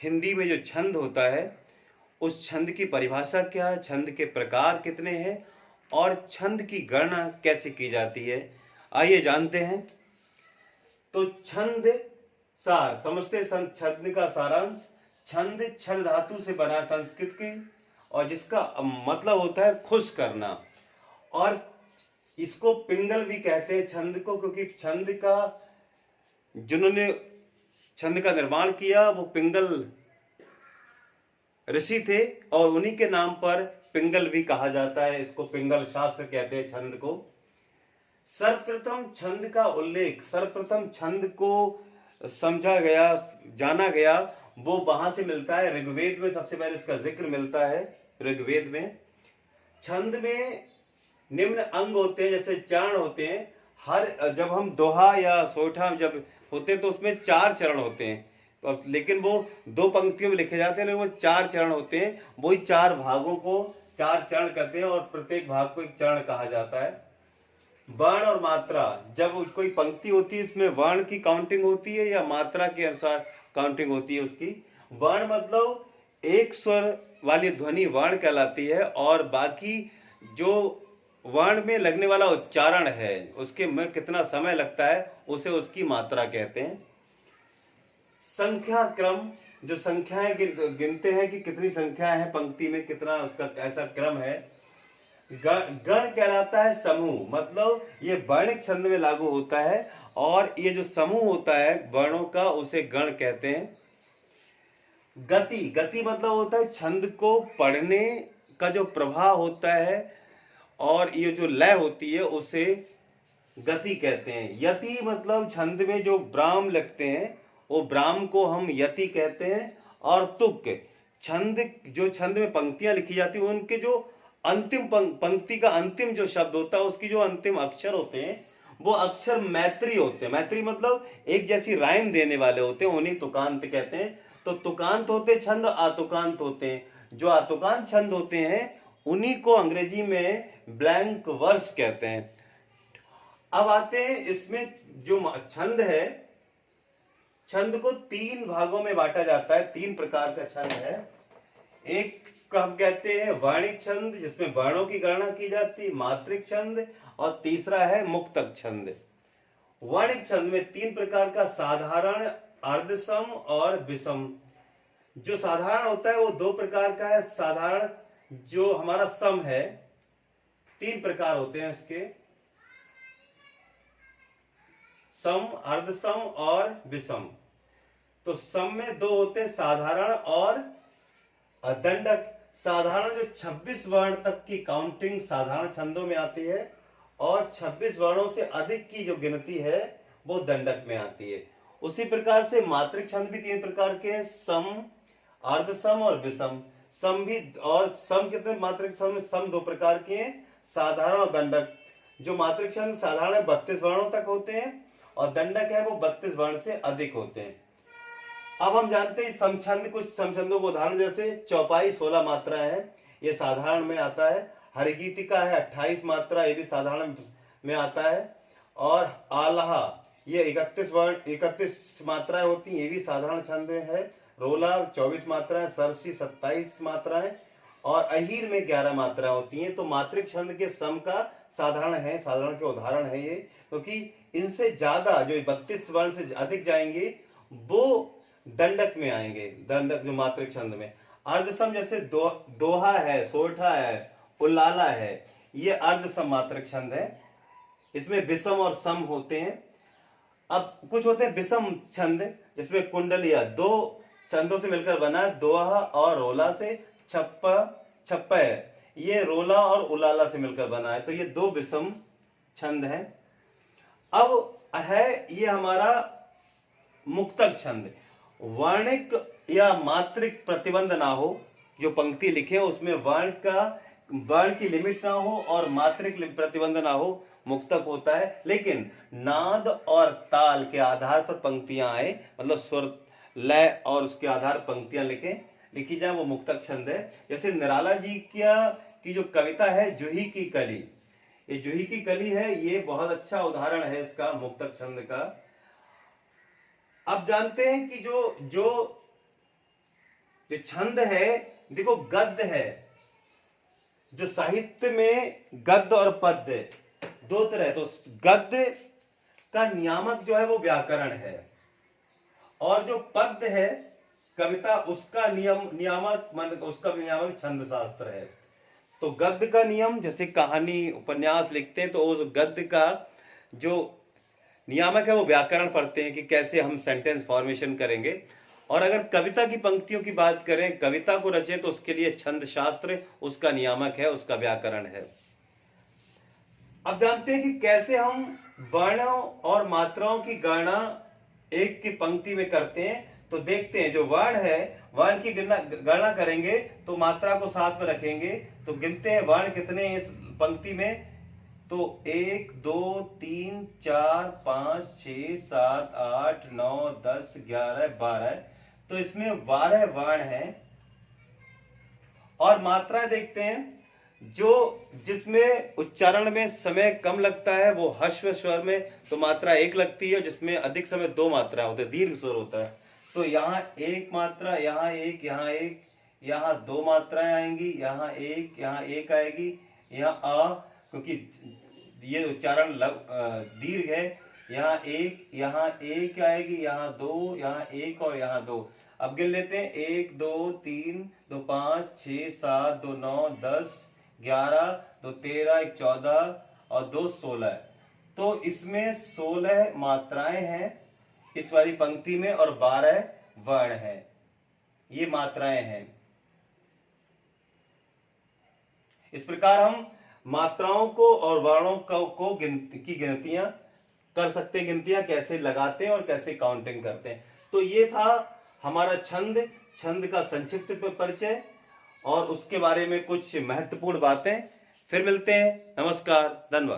हिंदी में जो छंद होता है उस छंद की परिभाषा क्या है, छंद के प्रकार कितने हैं और छंद की गणना कैसे की जाती है, आइए जानते हैं। तो छंद सार समझते हैं। छंद का सारांश, छंद छल धातु से बना संस्कृत की और जिसका मतलब होता है खुश करना, और इसको पिंगल भी कहते हैं छंद को, क्योंकि छंद का जिन्होंने छंद का निर्माण किया वो पिंगल ऋषि थे और उन्हीं के नाम पर पिंगल भी कहा जाता है। इसको पिंगल शास्त्र कहते हैं छंद को। सर्वप्रथम छंद का उल्लेख, सर्वप्रथम छंद को समझा गया, जाना गया, वो वहां से मिलता है ऋग्वेद में। सबसे पहले इसका जिक्र मिलता है ऋग्वेद में। छंद में निम्न अंग होते हैं, जैसे चरण होते हैं। हर जब हम दोहा या सोठा जब होते हैं तो उसमें 4 चरण होते हैं, तो लेकिन वो 2 पंक्तियों में लिखे जाते हैं, लेकिन वो 4 चरण होते हैं। वही 4 भागों को 4 चरण कहते हैं और प्रत्येक भाग को एक चरण कहा जाता है। वर्ण और मात्रा, जब कोई पंक्ति होती है इसमें वर्ण की काउंटिंग होती है या मात्रा के अनुसार काउंटिंग होती है उसकी। वर्ण मतलब एक स्वर वाली ध्वनि वर्ण कहलाती है और बाकी जो वर्ण में लगने वाला उच्चारण है उसके में कितना समय लगता है उसे उसकी मात्रा कहते हैं। संख्या क्रम, जो संख्याएं गिनते हैं कि कितनी संख्याएं हैं पंक्ति में, कितना उसका ऐसा क्रम है। गण कहलाता है समूह, मतलब ये वर्णिक छंद में लागू होता है और ये जो समूह होता है वर्णों का उसे गण कहते हैं। गति, गति मतलब होता है छंद को पढ़ने का जो प्रभाव होता है और ये जो लय होती है उसे गति कहते हैं। यति मतलब छंद में जो ब्राह्म लगते हैं वो ब्राह्म को हम यति कहते हैं। और तुक, छंद जो छंद में पंक्तियां लिखी जाती हैं उनके जो अंतिम पंक्ति का अंतिम जो शब्द होता है उसकी जो अंतिम अक्षर होते हैं वो अक्षर मैत्री होते हैं। मैत्री मतलब एक जैसी राइम देने वाले होते हैं, उन्हीं तुकांत कहते हैं। तो तुकांत होते छंद, आतुकांत होते हैं। जो आतुकांत छंद होते हैं उन्हीं को अंग्रेजी में ब्लैंक वर्स कहते हैं। अब आते हैं इसमें जो छंद है, छंद को 3 भागों में बांटा जाता है। 3 प्रकार का छंद है। एक को हम कहते हैं वर्णिक छंद जिसमें वर्णों की गणना की जाती है, मात्रिक छंद, और तीसरा है मुक्तक छंद। वर्णिक छंद में 3 प्रकार का, साधारण, अर्धसम और विषम। जो साधारण होता है वो 2 प्रकार का है। साधारण जो हमारा सम है, 3 प्रकार होते हैं इसके, सम, अर्धसम और विषम। तो सम में 2 होते हैं, साधारण और दंडक। साधारण जो 26 वर्ण तक की काउंटिंग साधारण छंदों में आती है और 26 वर्णों से अधिक की जो गिनती है वो दंडक में आती है। उसी प्रकार से मात्रिक छंद भी 3 प्रकार के हैं, सम, अर्धसम और विषम। सम भी, और सम कितने मात्रिक छंद में? सम 2 प्रकार के हैं, साधारण और दंडक। जो मात्रिक छंद साधारण 32 वर्णों तक होते हैं और दंडक है वो 32 वर्ण से अधिक होते हैं। अब हम जानते हैं समछंद, कुछ समछंदों को उदाहरण, जैसे चौपाई 16 मात्रा है, ये साधारण में आता है। हरिगीतिका है 28 मात्रा, ये भी साधारण में आता है। और आल्हा ये 31 मात्राएं होती हैं, ये भी साधारण छंद में है। रोला 24 मात्राएं, सरसी 27 मात्राएं और अहीर में 11 मात्राएं होती हैं। तो मात्रिक छंद के सम का साधारण है, साधारण के उदाहरण है ये, क्योंकि इनसे ज्यादा जो 32 वर्ण से अधिक जाएंगे वो दंडक में आएंगे, दंडक जो मात्रिक छंद में। अर्धसम जैसे दोहा है, सोठा है, उल्लाला है, ये अर्धसम मात्रिक छंद है। इसमें विषम और सम होते हैं। अब कुछ होते हैं विषम छंद जिसमें कुंडलिया 2 छंदों से मिलकर बना है, दोहा और रोला से। छप्पा है, ये रोला और उलाला से मिलकर बना है, तो ये 2 विषम छंद है। अब है ये हमारा मुक्तक छंद। वर्णिक या मात्रिक प्रतिबंध ना हो, जो पंक्ति लिखे उसमें वर्ण की लिमिट ना हो और मात्रिक प्रतिबंध ना हो, मुक्तक होता है। लेकिन नाद और ताल के आधार पर पंक्तियां आए, मतलब स्वर, लय और उसके आधार पंक्तियां लिखी जाए, वो मुक्तक छंद है। जैसे निराला जी की जो कविता है जूही की कली, ये जूही की कली है, ये बहुत अच्छा उदाहरण है इसका, मुक्तक छंद का। अब जानते हैं कि जो जो छंद है, देखो गद्य है, जो साहित्य में गद्य और पद्य दो तरह, तो गद्य का नियामक जो है वो व्याकरण है, और जो पद्य है कविता, उसका नियामक उसका नियामक छंद शास्त्र है। तो गद्य का नियम, जैसे कहानी उपन्यास लिखते हैं तो उस गद्य का जो नियामक है वो व्याकरण पढ़ते हैं कि कैसे हम सेंटेंस फॉर्मेशन करेंगे। और अगर कविता की पंक्तियों की बात करें, कविता को रचे तो उसके लिए छंद शास्त्र उसका नियामक है, उसका व्याकरण है। अब जानते हैं कि कैसे हम वर्णों और मात्राओं की गणना एक की पंक्ति में करते हैं। तो देखते हैं, जो वर्ण है, वर्ण की गणना करेंगे तो मात्रा को साथ में रखेंगे। तो गिनते हैं वर्ण कितने हैं इस पंक्ति में। तो 1 2 3 4 5 6 7 8 9 10 11 12, तो इसमें 12 वर्ण हैं। और मात्राएं देखते हैं, जो जिसमें उच्चारण में समय कम लगता है वो ह्रस्व स्वर में तो मात्रा 1 लगती है, जिसमें अधिक समय 2 मात्रा होते हैं, दीर्घ स्वर होता है। तो यहाँ 1 मात्रा, यहाँ 1, यहाँ 1, यहाँ 2 मात्राएं आएंगी, यहाँ 1, यहाँ 1 आएगी, यहाँ आ, क्योंकि ये उच्चारण दीर्घ है, यहाँ 1 आएगी, यहाँ 2, यहाँ 1 और यहाँ 2। अब गिन लेते हैं, 1 2 3 2 5 6 7 2 9 10 11 2 13 1 14 और 2 16। तो इसमें 16 मात्राएं हैं इस वाली पंक्ति में और 12 वर्ण हैं। ये मात्राएं हैं। इस प्रकार हम मात्राओं को और वर्णों को गिनतियां कर सकते हैं। गिनतियां कैसे लगाते हैं और कैसे काउंटिंग करते हैं। तो ये था हमारा छंद का संक्षिप्त परिचय और उसके बारे में कुछ महत्वपूर्ण बातें। फिर मिलते हैं। नमस्कार, धन्यवाद।